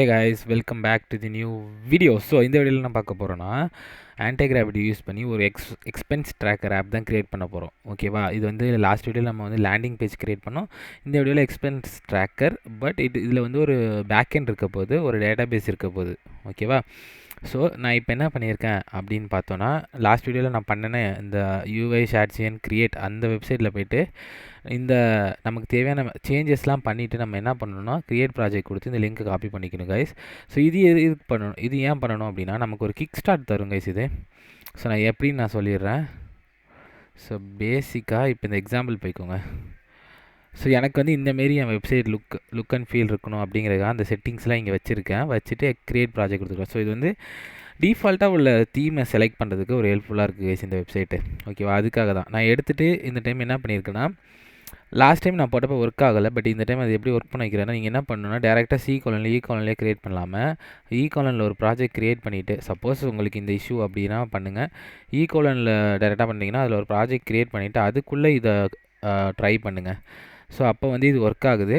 Hey guys, welcome back to the new video. So இந்த வீடியோவில் நான் பார்க்க போகிறோன்னா ஆன்டி கிராவிட்டி யூஸ் பண்ணி ஒரு எக்ஸ்பென்ஸ் ட்ராக்கர் ஆப் தான் க்ரியேட் பண்ண போகிறோம். ஓகேவா? இது வந்து லாஸ்ட் வீடியோவில் நம்ம வந்து லேண்டிங் பேஜ் க்ரியேட் பண்ணோம். இந்த வீடியோவில் எக்ஸ்பென்ஸ் ட்ராக்கர், பட் இதில் வந்து ஒரு பேக்கெண்ட் இருக்க போகுது, ஒரு டேட்டா பேஸ் இருக்க போகுது. ஓகேவா? ஸோ நான் இப்போ என்ன பண்ணியிருக்கேன் அப்படின்னு பார்த்தோன்னா, லாஸ்ட் வீடியோவில் நான் பண்ணினேன் இந்த யூஐ ஷாட்சியன் க்ரியேட் அந்த வெப்சைட்டில் போய்ட்டு இந்த நமக்கு தேவையான சேஞ்சஸ்லாம் பண்ணிவிட்டு நம்ம என்ன பண்ணணும்னா க்ரியேட் ப்ராஜெக்ட் கொடுத்து இந்த லிங்க்கை காப்பி பண்ணிக்கணும் கைஸ். ஸோ இதுக்கு பண்ணணும், இது ஏன் பண்ணணும் அப்படின்னா நமக்கு ஒரு கிக் ஸ்டார்ட் தரும் கைஸ் இது. ஸோ நான் எப்படின்னு நான் சொல்லிடுறேன். ஸோ பேசிக்காக இப்போ இந்த எக்ஸாம்பிள் போய்க்கோங்க. ஸோ எனக்கு வந்து இந்தமாரி என் வெப்சைட் லுக் அண்ட் ஃபீல் இருக்கணும் அப்படிங்கிறதுக்காக அந்த செட்டிங்ஸ்லாம் இங்கே வச்சுட்டு க்ரியேட் ப்ராஜெக்ட் கொடுத்துருக்கேன். ஸோ இது வந்து டிஃபால்ட்டாக உள்ள தீமை செலக்ட் பண்ணுறதுக்கு ஒரு ஹெல்ப்ஃபுல்லாக இருக்குது கைஸ் இந்த வெப்சைட்டு. ஓகேவா? அதுக்காக தான் நான் எடுத்துகிட்டு இந்த டைம் என்ன பண்ணியிருக்கேன்னா, லாஸ்ட் டைம் நான் போட்டப்போ ஒர்க் ஆகலை, பட் இந்த டைம் அது எப்படி ஒர்க் பண்ண வைக்கிறேன்னா, நீங்கள் என்ன பண்ணணும்னா டேரெக்டாக ஈ காலன்லேயே க்ரியேட் பண்ணலாமல் காலனில் ஒரு ப்ராஜெக்ட் க்ரியேட் பண்ணிவிட்டு, சப்போஸ் உங்களுக்கு இந்த இஷ்யூ அப்படின்னா பண்ணுங்கள். காலனில் டேரெக்டாக பண்ணிங்கன்னா அதில் ஒரு ப்ராஜெக்ட் க்ரியேட் பண்ணிவிட்டு அதுக்குள்ளே இதை ட்ரை பண்ணுங்கள். ஸோ அப்போ வந்து இது ஒர்க் ஆகுது.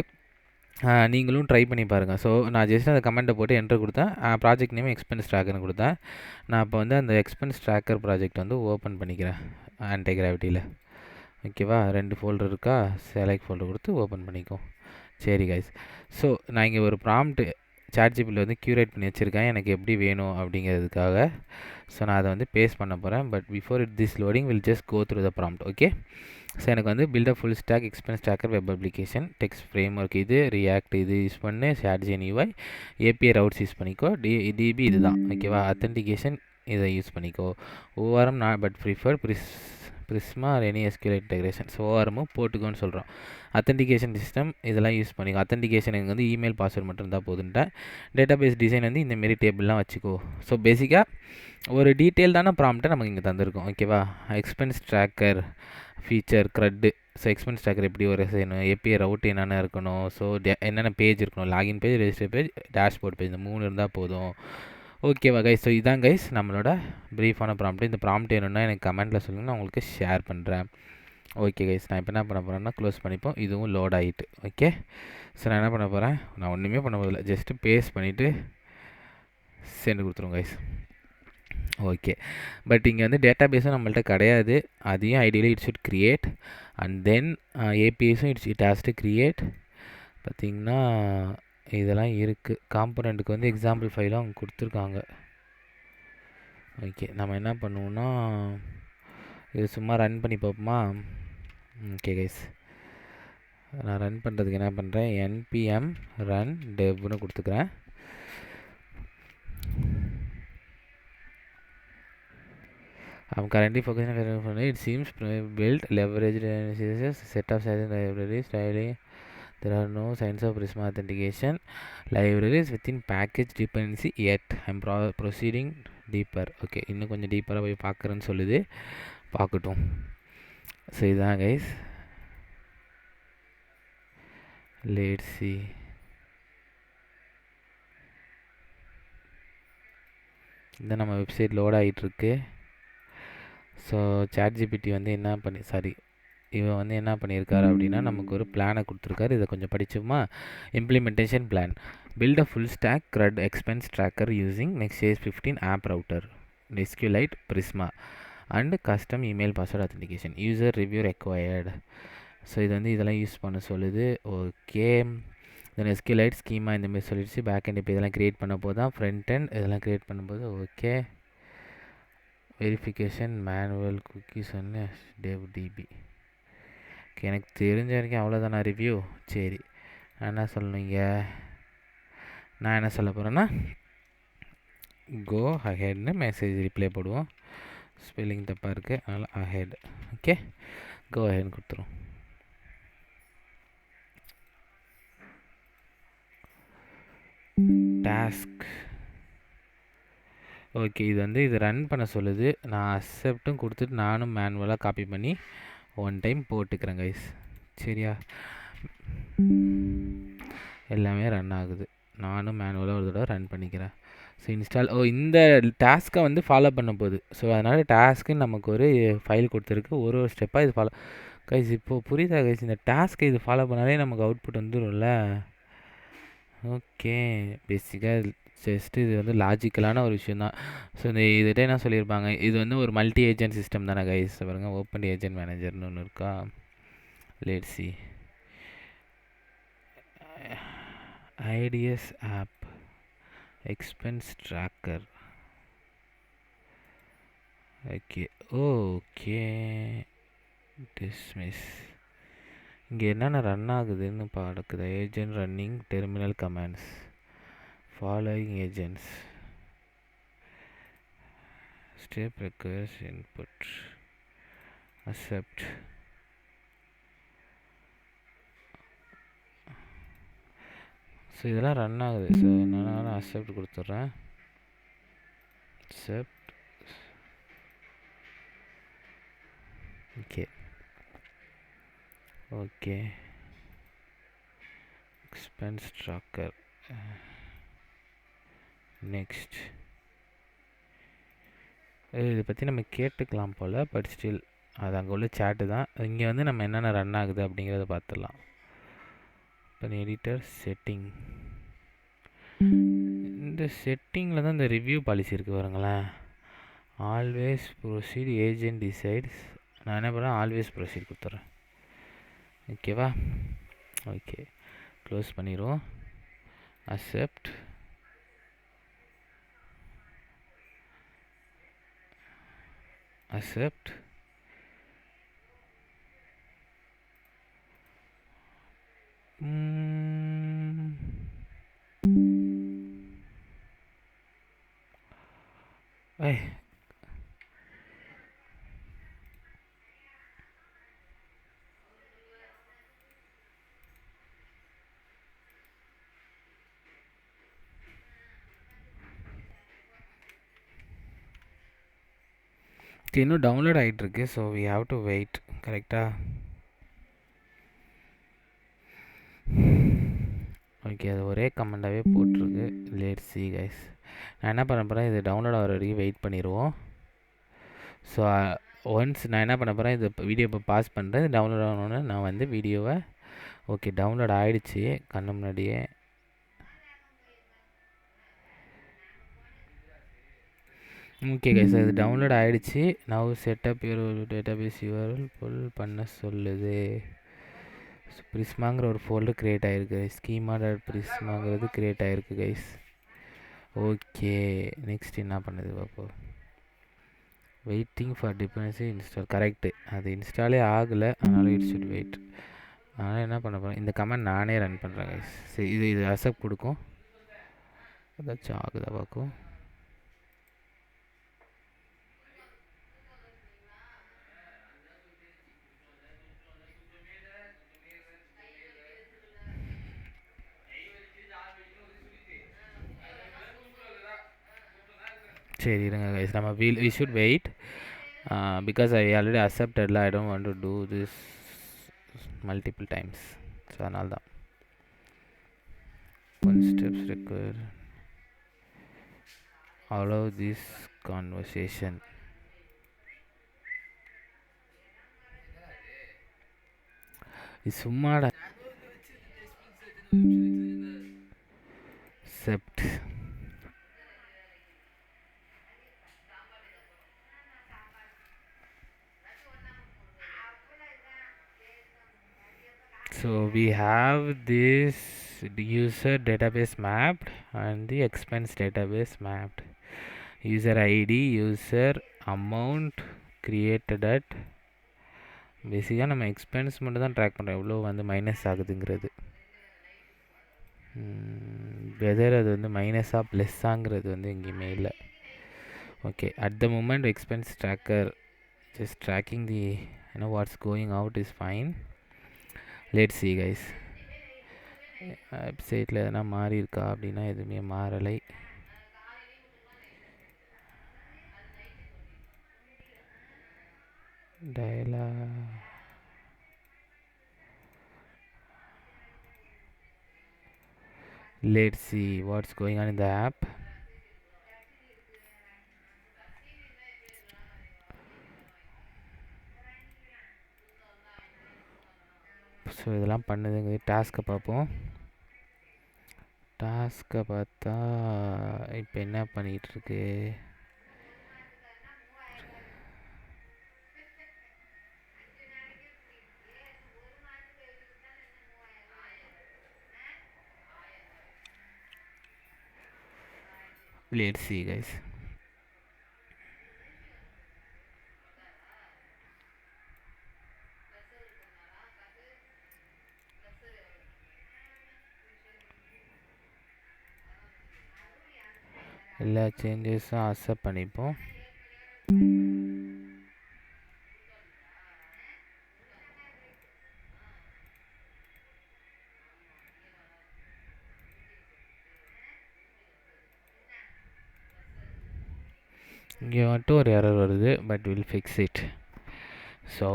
நீங்களும் ட்ரை பண்ணி பாருங்கள். ஸோ நான் ஜஸ்ட் அந்த கமெண்ட்டை போட்டு என்டர் கொடுத்தேன். ப்ராஜெக்ட் நேம் எக்ஸ்பென்ஸ் ட்ராக்கர்னு கொடுத்தேன். நான் இப்போ வந்து அந்த எக்ஸ்பென்ஸ் ட்ராக்கர் ப்ராஜெக்ட் வந்து ஓப்பன் பண்ணிக்கிறேன் ஆன்டி கிராவிட்டியில். ஓகேவா? 2 ஃபோல்டர் இருக்கா, செலக்ட் ஃபோல்டர் கொடுத்து ஓப்பன் பண்ணிக்கோ. சரி கைஸ். ஸோ நான் இங்கே ஒரு ப்ராம்ப்ட் சாட்ஜிபிட்டியில் வந்து க்யூரேட் பண்ணி வச்சுருக்கேன் எனக்கு எப்படி வேணும் அப்படிங்கிறதுக்காக. ஸோ நான் அதை வந்து பேஸ்ட் பண்ண போகிறேன். But before this loading will just go through the prompt. Okay. So எனக்கு வந்து build full stack expense tracker web application text framework இது ரியாக்ட் இது யூஸ் பண்ணு, shadcn UI API routes use பண்ணிக்கோ, டிபி இது தான். ஓகேவா? அத்தன்டிகேஷன் இதை யூஸ் பண்ணிக்கோ. ஓஆர்எம் நான் but prefer Prisma any SQL integration. So ஓஆர்எம்மும் போட்டுக்கோன்னு சொல்கிறோம். அத்தன்டிகேஷன் சிஸ்டம் இதெல்லாம் யூஸ் பண்ணிக்கோ. அத்தன்டிகேஷன் எனக்கு வந்து இமெயில் பாஸ்வேர்டு மட்டும் இருந்தால் போதுன்ட்டேன். டேட்டா பேஸ் டிசைன் வந்து இந்தமாரி டேபிள்லாம் வச்சுக்கோ. ஸோ பேசிக்காக ஒரு டீட்டெயில்டான ப்ராம்ப்டை நமக்கு இங்கே தந்திருக்கோம். ஓகேவா? Expense tracker feature CRUD. So expense tracker எப்படி ஒரு செய்யணும், ஏபிஐ ரவுட் என்னென்ன இருக்கணும், ஸோ என்னென்ன பேஜ் இருக்கணும், login page, register page, dashboard page, இந்த 3 இருந்தால் போதும். ஓகேவா கைஸ்? ஸோ இதான் கைஸ் நம்மளோட ப்ரீஃபான ப்ராம்ப்ட். இந்த ப்ராம்ப்ட் வேணும்னா எனக்கு கமெண்ட்டில் சொல்லுங்கள், நான் உங்களுக்கு ஷேர் பண்ணுறேன். ஓகே கைஸ், நான் இப்போ என்ன பண்ண போகிறேன்னா க்ளோஸ் பண்ணிப்போம். இதுவும் லோட் ஆகிட்டு. ஓகே. ஸோ நான் என்ன பண்ண போகிறேன், நான் ஒன்றுமே பண்ண போதில்லை, ஜஸ்ட்டு பேஸ்ட் பண்ணிவிட்டு சென்ட் கொடுத்துருவோம் கைஸ். ஓகே. பட் இங்கே வந்து டேட்டா பேஸும் நம்மள்ட்ட கிடையாது. அதையும் ideally it should create and then ஏபிஎஸும் இட் ஹேஸ் டு க்ரியேட். பார்த்திங்கன்னா இதெல்லாம் இருக்குது. காம்பனண்ட்டுக்கு வந்து எக்ஸாம்பிள் ஃபைலும் அவங்க கொடுத்துருக்காங்க. ஓகே. நம்ம என்ன பண்ணுவோம்னா இது சும்மா ரன் பண்ணி பார்ப்போமா? ஓகே கைஸ், நான் ரன் பண்ணுறதுக்கு என்ன பண்ணுறேன், npm ரன் டெவ்னு கொடுத்துக்கிறேன். I'm currently focusing on it. It seems built, leveraged set of libraries, styling. There are no signs of Prisma authentication libraries within package dependency yet. I'm proceeding deeper. Okay, இன்னும் கொஞ்சம் டீப்பராக போய் பார்க்குறேன்னு சொல்லுது, பார்க்கட்டும். So இதுதான் guys, let's see. இந்த நம்ம website load ஆகிட்டுருக்கு. ஸோ சாட்ஜிபிட்டி வந்து இவன் வந்து என்ன பண்ணியிருக்காரு அப்படின்னா நமக்கு ஒரு பிளானை கொடுத்துருக்காரு. இதை கொஞ்சம் படிச்சோமா? Implementation plan, build a full stack CRUD expense tracker using next 15 app router, SQLite, Prisma and custom email password authentication, user review required. So இது வந்து இதெல்லாம் யூஸ் பண்ண சொல்லுது. ஓகே. தென் எஸ்கியூலைட் ஸ்கீமா இந்தமாரி சொல்லிடுச்சு. பேக் எண்ட் இப்போ இதெல்லாம் க்ரியேட் பண்ண போது தான், ஃப்ரண்ட் எண்ட் இதெல்லாம் க்ரியேட் பண்ணும்போது. ஓகே. வெரிஃபிகேஷன் மேனுவல் குக்கீஸ் ஒன்று டெவ் டிபி. ஓகே, எனக்கு தெரிஞ்ச வரைக்கும் அவ்வளோதானா ரிவ்யூ. சரி, நான் என்ன சொல்லணுங்க, நான் என்ன சொல்ல போகிறேன்னா கோ அஹெட்னு மெசேஜ் ரிப்ளை போடுவோம். ஸ்பெல்லிங் தப்பாக இருக்குது, அதனால் அஹெட். ஓகே, கோ அஹெட்னு கொடுத்துருவோம். டாஸ்க். ஓகே, இது ரன் பண்ண சொல்லுது. நான் அக்செப்ட்டும் கொடுத்துட்டு நானும் மேனுவலாக காப்பி பண்ணி ஒன் டைம் போட்டுக்கிறேன் கைஸ். சரியா? எல்லாமே ரன் ஆகுது. நானும் மேனுவலாக ஒரு தடவை ரன் பண்ணிக்கிறேன். So install. இந்த டாஸ்க்கை வந்து ஃபாலோ பண்ண போகுது. ஸோ அதனால் டாஸ்க்குன்னு நமக்கு ஒரு ஃபைல் கொடுத்துருக்கு. ஒரு ஸ்டெப்பாக இது ஃபாலோ. கைஸ் இப்போது புரியுதா கைஸ்? இந்த டாஸ்க்கை இது ஃபாலோ பண்ணாலே நமக்கு அவுட்புட் வந்துடும்ல. ஓகே. பேசிக்காக ஜஸ்ட்டு இது வந்து லாஜிக்கலான ஒரு விஷயம் தான். ஸோ இந்த இதுகிட்ட என்ன சொல்லியிருப்பாங்க, இது வந்து ஒரு மல்டி ஏஜென்ட் சிஸ்டம் தானே கைஸ். பாருங்க, ஓப்பன் ஏஜென்ட் மேனேஜர்னு ஒன்று இருக்கா. Let's see. It's app expense tracker. Okay okay. Dismiss. இங்கே என்னென்ன ரன் ஆகுதுன்னு பார்க்குது. Agent running terminal commands following agents step requires input accept. So இதெல்லாம் ரன் ஆகுது. ஸோ நான் அக்செப்ட் கொடுத்துட்றேன். Accept. Okay okay. Expense tracker. Next. இதை பற்றி நம்ம கேட்டுக்கலாம் போல். பட் ஸ்டில் அது அங்கே உள்ள சேட்டு தான். இங்கே வந்து நம்ம என்னென்ன ரன் ஆகுது அப்படிங்கிறத பார்த்துடலாம். இப்போ எடிட்டர் செட்டிங். இந்த செட்டிங்கில் தான் இந்த ரிவ்யூ பாலிசி இருக்குது பாருங்களேன். Always proceed agent decides. நான் என்ன பண்ணுறேன், ஆல்வேஸ் ப்ரொசீட் கொடுத்துட்றேன். ஓகேவா. ஓகே, க்ளோஸ் பண்ணிடுவோம். அக்செப்ட். அக்செப்ட். இன்னும் டவுன்லோட் ஆகிட்டுருக்கு. So we have to wait. கரெக்டாக. ஓகே, அது ஒரே கமெண்டாகவே போட்டிருக்கு. Let's see guys. நான் என்ன பண்ண போகிறேன், இது டவுன்லோட் ஆகிற வரைக்கும் வெயிட் பண்ணிடுவோம். ஸோ ஒன்ஸ் நான் என்ன பண்ண போகிறேன், இது வீடியோ இப்போ பாஸ் பண்ணுறேன். இது டவுன்லோட் ஆகணுன்னு நான் வந்து வீடியோவை ஓகே டவுன்லோட் ஆகிடுச்சு கண்ணு முன்னாடியே. ஓகே கைஸ், அது டவுன்லோட் ஆகிடுச்சு. Now setup your database URL pull பண்ண சொல்லுது. பிரிஸ்மாங்கிற ஒரு ஃபோல்டர் க்ரியேட் ஆகிருக்கு. ஸ்கீமா டாட் பிரிஸ்மாங்கிறது க்ரியேட் ஆகிருக்கு கைஸ். ஓகே, நெக்ஸ்ட் என்ன பண்ணுது பார்ப்போம். Waiting for dependency install. Correct, அது இன்ஸ்டாலே ஆகலை. அதனால் இட் ஷுட் வெயிட். அதனால் என்ன பண்ண போகிறேன், இந்த கமெண்ட் நானே ரன் பண்ணுறேன் கைஸ். சரி, இது அக்செப்ட் கொடுக்கும். ஏதாச்சும் ஆகுதா பார்க்கும். சரி இருங்க கைஸ், நம்ம we should wait because I already accepted. I don't want to do this multiple times. So அதனால தான். one steps require allow this conversation. இது சும்மாடா. accept. So we have this user database mapped and the expense database mapped. User ID, user amount created at. பேசிக்காக நம்ம expense மட்டும் தான் track பண்ணுறோம், எவ்வளோ வந்து மைனஸ் ஆகுதுங்கிறது. வெதர் அது வந்து மைனஸாக ப்ளஸ்ஸாங்கிறது வந்து எங்கேயுமே இல்லை. Okay, at the moment expense tracker just tracking the what's going out is fine. Let's see guys. வெப்சைட்டில் எதனா மாறி இருக்கா அப்படின்னா எதுவுமே மாறலை. Let's see what's going on in the app. So இதெல்லாம் பண்ணுதுங்க. டாஸ்க்கை பார்ப்போம். டாஸ்க்கை பார்த்தா இப்போ என்ன பண்ணிகிட்ருக்கு? Let's see guys. எல்லா சேஞ்சஸும் அக்செப்ட் பண்ணிப்போம். இங்கே மட்டும் ஒரு எரர் வருது, but will fix it. So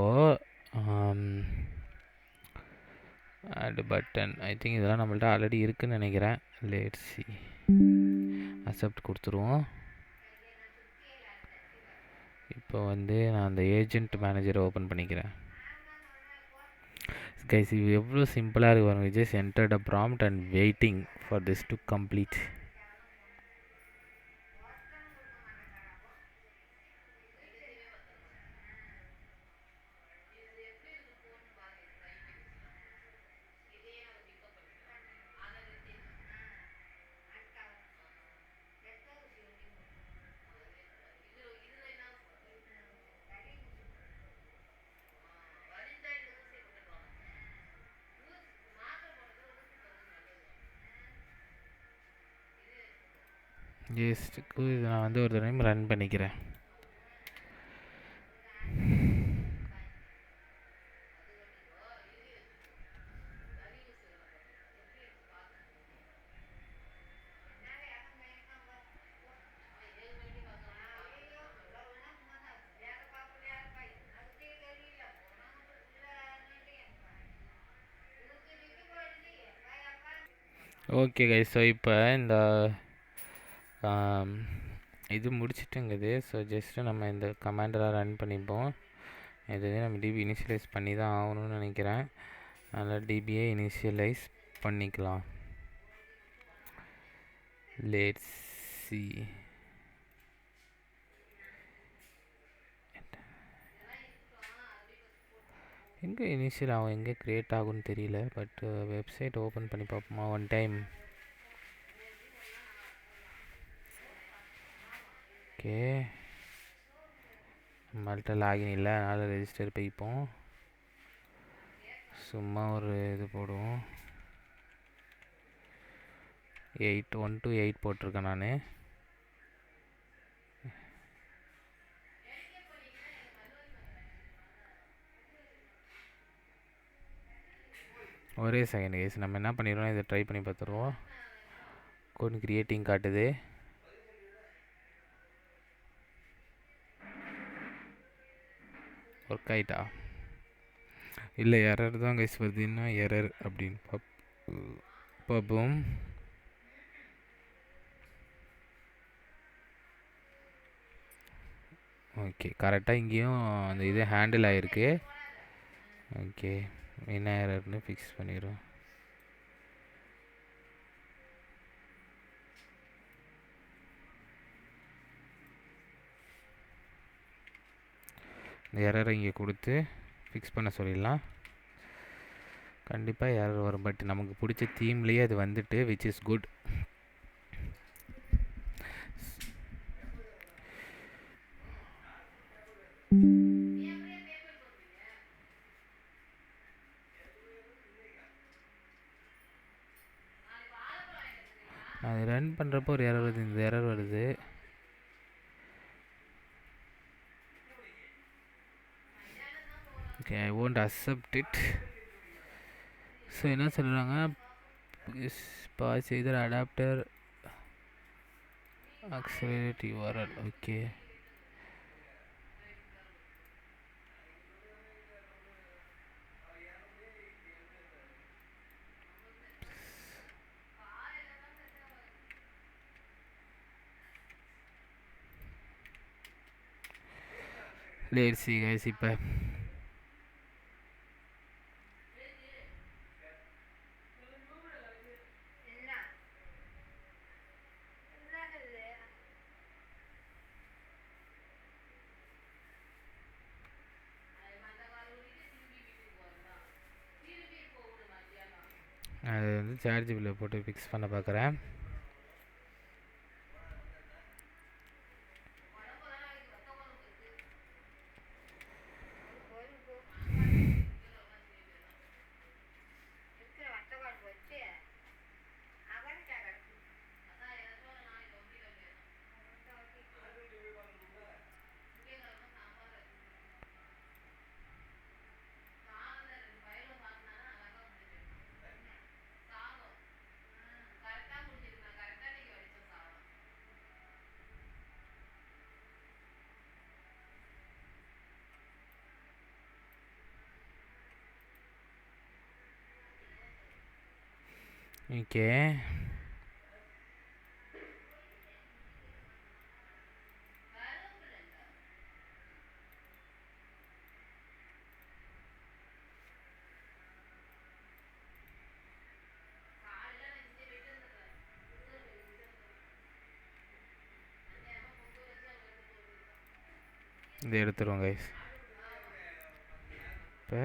add button, I think இதெல்லாம் நம்மள்ட்ட ஆல்ரெடி இருக்குதுன்னு நினைக்கிறேன். லெட்ஸ் சி, அக்செப்ட் கொடுத்துருவோம். இப்போ வந்து நான் அந்த ஏஜென்ட் மேனேஜரை ஓப்பன் பண்ணிக்கிறேன். கைஸ், இது எவ்வளோ சிம்பிளாக இருக்கு பாருங்க. Just enter the prompt and waiting for this to complete. ஜஸ்ட்டுக்கு இதை நான் வந்து ஒரு டைம் ரன் பண்ணிக்கிறேன். ஓகே கைஸ், ஸோ இப்போ இந்த இது முடிச்சிட்டுங்குது. ஸோ ஜஸ்ட்டு நம்ம இந்த கமாண்டெலாம் ரன் பண்ணிப்போம். இதுவே நம்ம டிபி இனிஷியலைஸ் பண்ணி தான் ஆகணும்னு நினைக்கிறேன். அதனால் டிபியை இனிஷியலைஸ் பண்ணிக்கலாம். Let's see. எங்கே இனிஷியல் ஆகும், எங்கே க்ரியேட் ஆகும்னு தெரியல. பட் வெப்சைட் ஓப்பன் பண்ணி பார்ப்போமா ஒன் டைம். ஓகே, நம்மள்ட்ட லாகின் இல்லை, அதனால் ரெஜிஸ்டர் போய்ப்போம். சும்மா ஒரு இது போடுவோம். 1 to 8 போட்டிருக்கேன் நான். ஒரே செகண்ட் கேஸ், நம்ம என்ன பண்ணிடுவோம், இதை ட்ரை பண்ணி பார்த்துருவோம். கோட் கிரியேட்டிங் காட்டுது. ஒர்க் ஆகிட்டா? இல்லை, எரர் தான் கைஸ் வருது. என்ன எரர் அப்படின்னு பார்ப்போம். ஓகே, கரெக்டாக இங்கேயும் அந்த இது ஹேண்டில் ஆகிருக்கு. ஓகே, என்ன எரர்னு ஃபிக்ஸ் பண்ணிடுவோம். இந்த எரரை இங்கே கொடுத்து ஃபிக்ஸ் பண்ண சொல்லிடலாம். கண்டிப்பாக எரர் வரும், பட் நமக்கு பிடிச்ச தீம்லேயே அது வந்துட்டு, விச் இஸ் குட். அது ரன் பண்ணுறப்போ ஒரு எரர் வருது, இந்த எரர் வருது. Okay, I won't accept it. So என்ன சொல்கிறாங்க, pass either adapter accelerate URL. Okay, let's see guys. இப்போ வந்து சார்ஜ் பில்லை போட்டு ஃபிக்ஸ் பண்ண பார்க்குறேன். ஓகே, இதை எடுத்துருவோம் கைஸ். இப்போ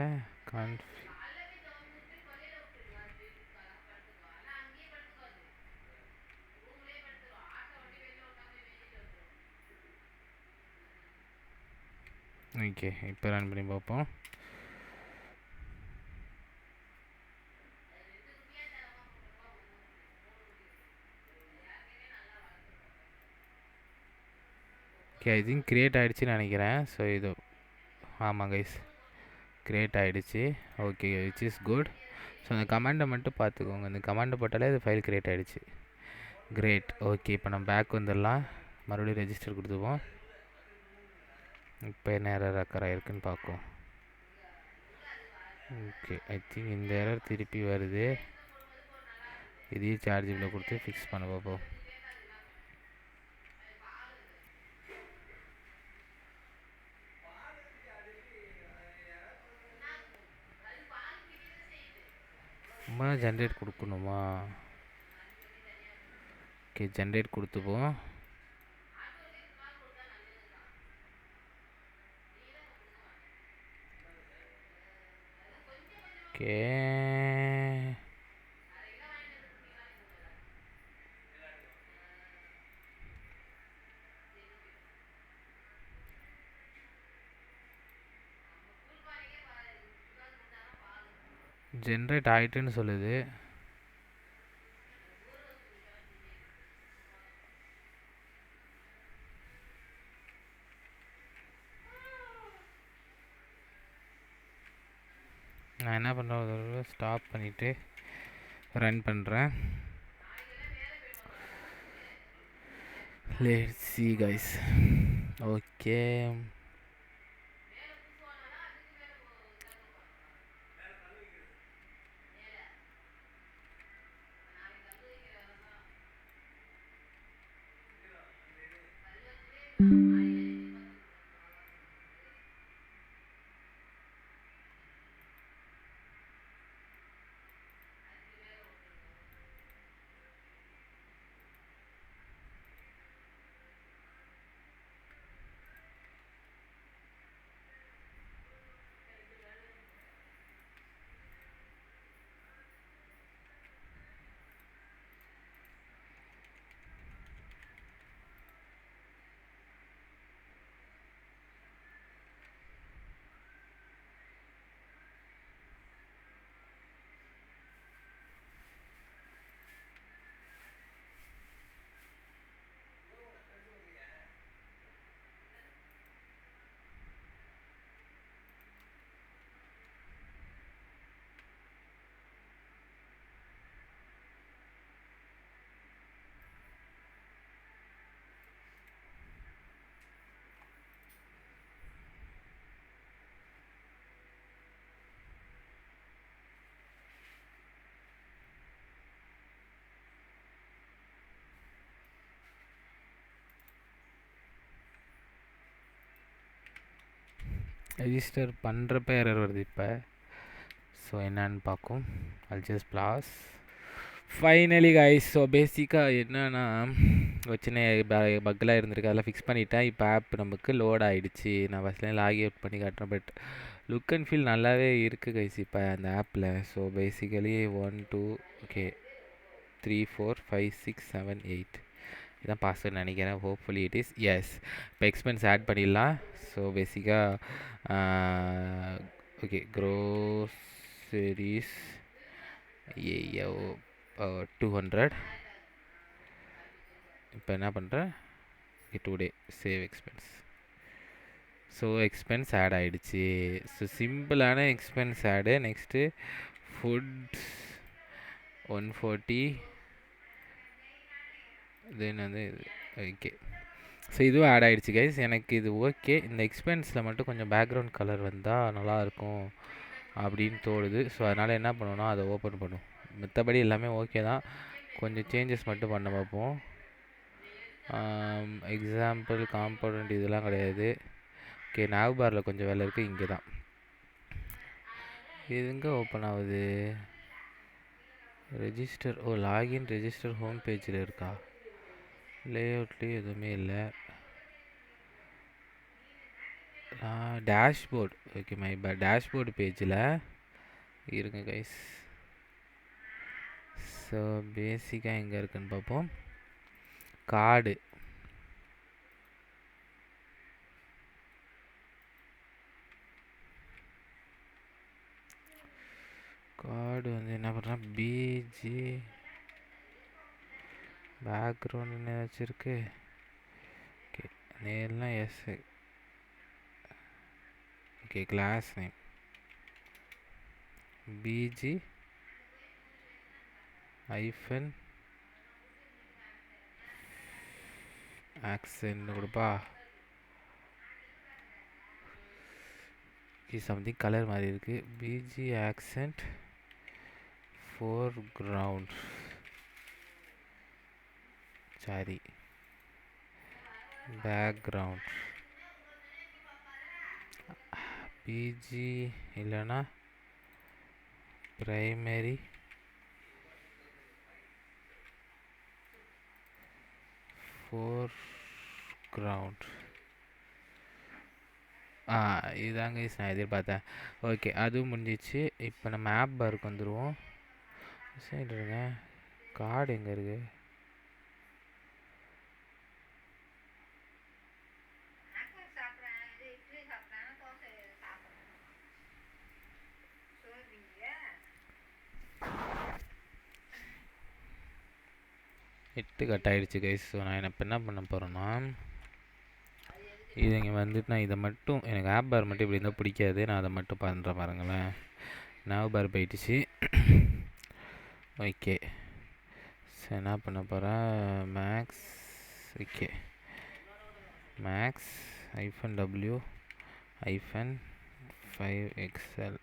ஓகே, இப்போ ரன் பண்ணி பார்ப்போம். ஓகே, ஐ திங்க் க்ரியேட் ஆகிடுச்சின்னு நினைக்கிறேன். ஸோ இது ஆமாம் கைஸ், க்ரியேட் ஆகிடுச்சு. Okay, which is good. So அந்த கமாண்டை மட்டும் பார்த்துக்கோங்க. இந்த கமாண்டை போட்டாலே அது ஃபைல் க்ரியேட் ஆகிடுச்சு. கிரேட். ஓகே, இப்போ நம்ம பேக் வந்துடலாம். மறுபடியும் ரெஜிஸ்டர் கொடுத்துப்போம். இப்போ என்ன எரர் அக்கறை இருக்குன்னு பார்ப்போம். ஓகே, ஐ திங்க் இந்த எரர் திருப்பி வருது. இதையும் சார்ஜபில் கொடுத்து ஃபிக்ஸ் பண்ண பார்ப்போம். சும்மா ஜென்ரேட் கொடுக்கணுமா? ஓகே, ஜென்ரேட் கொடுத்துப்போம். ஓகே, ஜென்ரேட் ஆகிட்டுன்னு சொல்லுது. நான் என்ன பண்ணுறேன், ஸ்டாப் பண்ணிவிட்டு ரன் பண்ணுறேன். Let's see guys. Okay, register பண்ணுறப்ப எரர் வருது இப்போ. ஸோ என்னன்னு பார்க்கும். I'll just pause. Finally guys, so பேசிக்காக என்னென்னா சின்ன பக்கெலாம் இருந்திருக்கு, அதெல்லாம் ஃபிக்ஸ் பண்ணிவிட்டேன். இப்போ ஆப் நமக்கு லோட் ஆகிடுச்சு. நான் ஃபஸ்ட்லேயும் லாக் அவுட் பண்ணி காட்டுறேன். பட் லுக் அண்ட் ஃபீல் நல்லாவே இருக்குது கைஸ் இப்போ அந்த ஆப்பில். ஸோ பேசிக்கலி 1 2 ஓகே 3 4 5 6 7 8 இதான் பாஸ்வேர்ட் நினைக்கிறேன். Hopefully it is yes. இப்போ எக்ஸ்பென்ஸ் ஆட் பண்ணிடலாம். ஸோ பேசிக்காக ஓகே க்ரோசரிஸ் 200. இப்போ என்ன பண்ணுறேன், today save expense. So expense add ஆகிடுச்சு. ஸோ சிம்பிளான expense add. Next foods 140. Then வந்து ஓகே. ஸோ இதுவும் ஆட் ஆகிடுச்சு கைஸ். எனக்கு இது ஓகே. இந்த எக்ஸ்பென்ஸில் மட்டும் கொஞ்சம் பேக்ரவுண்ட் கலர் வந்தால் நல்லாயிருக்கும் அப்படின்னு தோணுது. ஸோ அதனால் என்ன பண்ணணும்னா அதை ஓப்பன் பண்ணும். மற்றபடி எல்லாமே ஓகே தான். கொஞ்சம் சேஞ்சஸ் மட்டும் பண்ண பார்ப்போம். எக்ஸாம்பிள் காம்பனண்ட் இதெல்லாம் கிடையாது. ஓகே nav பாரில் கொஞ்சம் வேலை இருக்குது. இங்கே தான் இது எங்கே ஓப்பன் ஆகுது. ரெஜிஸ்டர் லாகின் ரெஜிஸ்டர் ஹோம் பேஜில் இருக்கா? லேஅவுட்லேயும் எதுவுமே இல்லை. டேஷ்போர்ட் ஓகே மை டேஷ்போர்டு பேஜில் இருங்க கைஸ். ஸோ பேசிக்காக எங்கே இருக்குன்னு பார்ப்போம். கார்டு வந்து என்ன பண்ணுறேன், பிஜி பேக்ரவுண்ட் என்ன வச்சுருக்கு. ஓகே நேர்லாம் எஸ். Okay class name BG hyphen accent கொடுப்பா. சம்திங் கலர் மாதிரி இருக்குது. BG accent foreground sorry background BG இல்லைன்னா ப்ரைமரி ஃபோர்க்ரவுண்ட். இதுதாங்க நான் எதிர்பார்த்தேன். ஓகே அதுவும் முடிஞ்சிச்சு. இப்போ நம்ம ஆப் பாருக்கு வந்துடுவோம். சரிங்க கார்டு எங்கே இருக்குது? நெட்டு கட் ஆகிடுச்சு கைஸ். ஸோ நான் இப்போ என்ன பண்ண போகிறேன்னா, இது இங்கே வந்துட்டு நான் இதை மட்டும், எனக்கு ஆப் பார் மட்டும் இப்படி இருந்தால் பிடிக்காது. நான் அதை மட்டும் பண்ணுறேன் பாருங்களேன். nav பார் போயிடுச்சு. ஓகே ஸோ என்ன பண்ண போகிறேன், max okay max hyphen W hyphen 5XL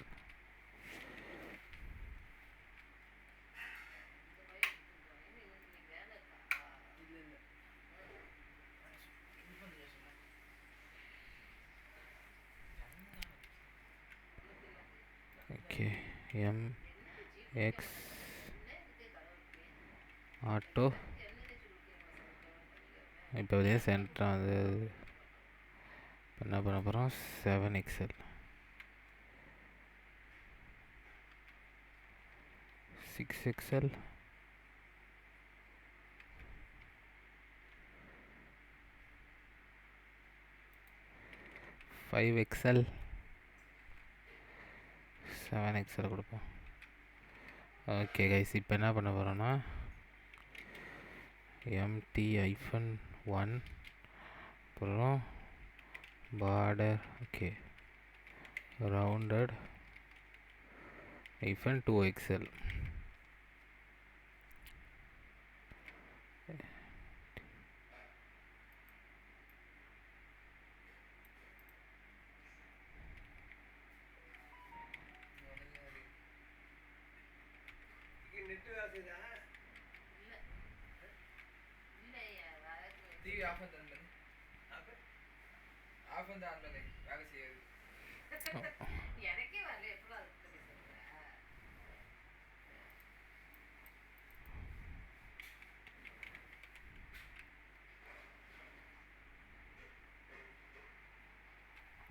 okay MX auto. இப்போ வந்து சென்டராக வந்து என்ன பண்ண போகிறோம், 7XL 6XL 5XL 7XL கொடுப்போம். ஓகே கைஸ் இப்போ என்ன பண்ண போகிறோன்னா, MT-1 அப்புறம் border okay rounded -2XL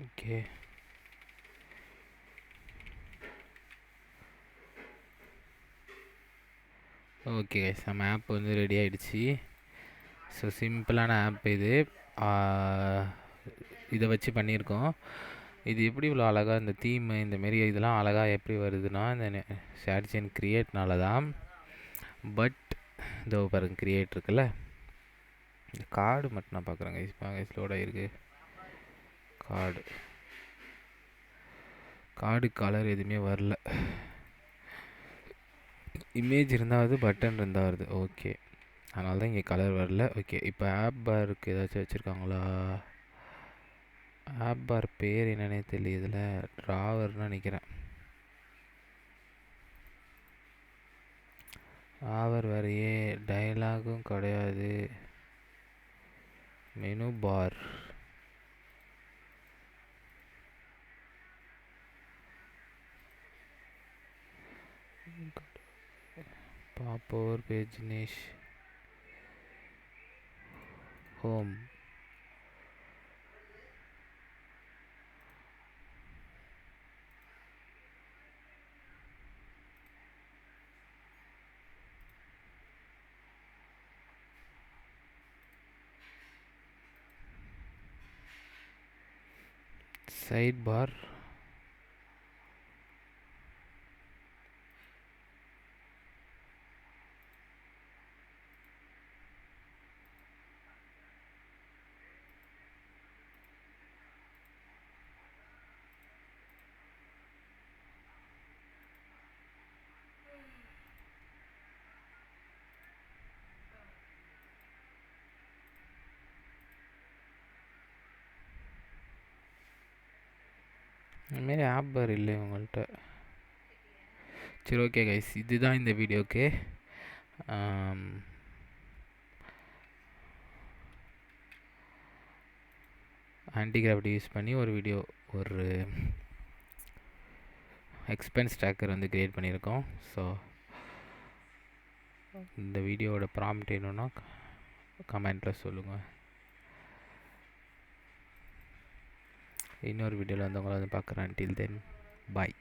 okay okay guys, நம்ம ஆப் வந்து ரெடி ஆகிடுச்சு. ஸோ சிம்பிளான ஆப் இது. இதை வச்சு பண்ணியிருக்கோம். இது எப்படி இவ்வளோ அழகாக இந்த தீம் இந்தமாரி இதெல்லாம் அழகாக எப்படி வருதுன்னா இந்த ஷேர் செயின் க்ரியேட்னால தான். பட் இதோ பாருங்க க்ரியேட் இருக்குல்ல, இந்த கார்டு மட்டும் நான் பார்க்குறேன் கைஸ் லோடாக இருக்குது. கார்டு கலர் எதுவுமே வரல. இமேஜ் இருந்தாவது பட்டன் இருந்தால் வருது. ஓகே, அதனால தான் இங்கே கலர் வரல. ஓகே, இப்போ ஆப் பாருக்கு ஏதாச்சும் வச்சுருக்காங்களா? ஆப் பார் பேர் என்னன்னே தெரியல. இதில் ட்ராவர்னு நினைக்கிறேன். ட்ராவர் வேறையே, டயலாகும் கிடையாது. மெனு பார், பாப்போர் பேஜ் நிஷ், ஹோம், சைட் பார், இந்தமாரி ஆப் பார் இல்லை உங்கள்கிட்ட. சரி ஓகே கைஸ், இதுதான் இந்த வீடியோக்கு. ஆன்டி கிராவிட்டி யூஸ் பண்ணி ஒரு எக்ஸ்பென்ஸ் ட்ராக்கர் வந்து க்ரியேட் பண்ணியிருக்கோம். ஸோ இந்த வீடியோவோட ப்ராம்ப்ட் என்னன்னா கமெண்ட்டில் சொல்லுங்கள். இன்னொரு வீடியோவில் வந்து உங்களை வந்து பார்க்குறேன். டில் தென் பாய்.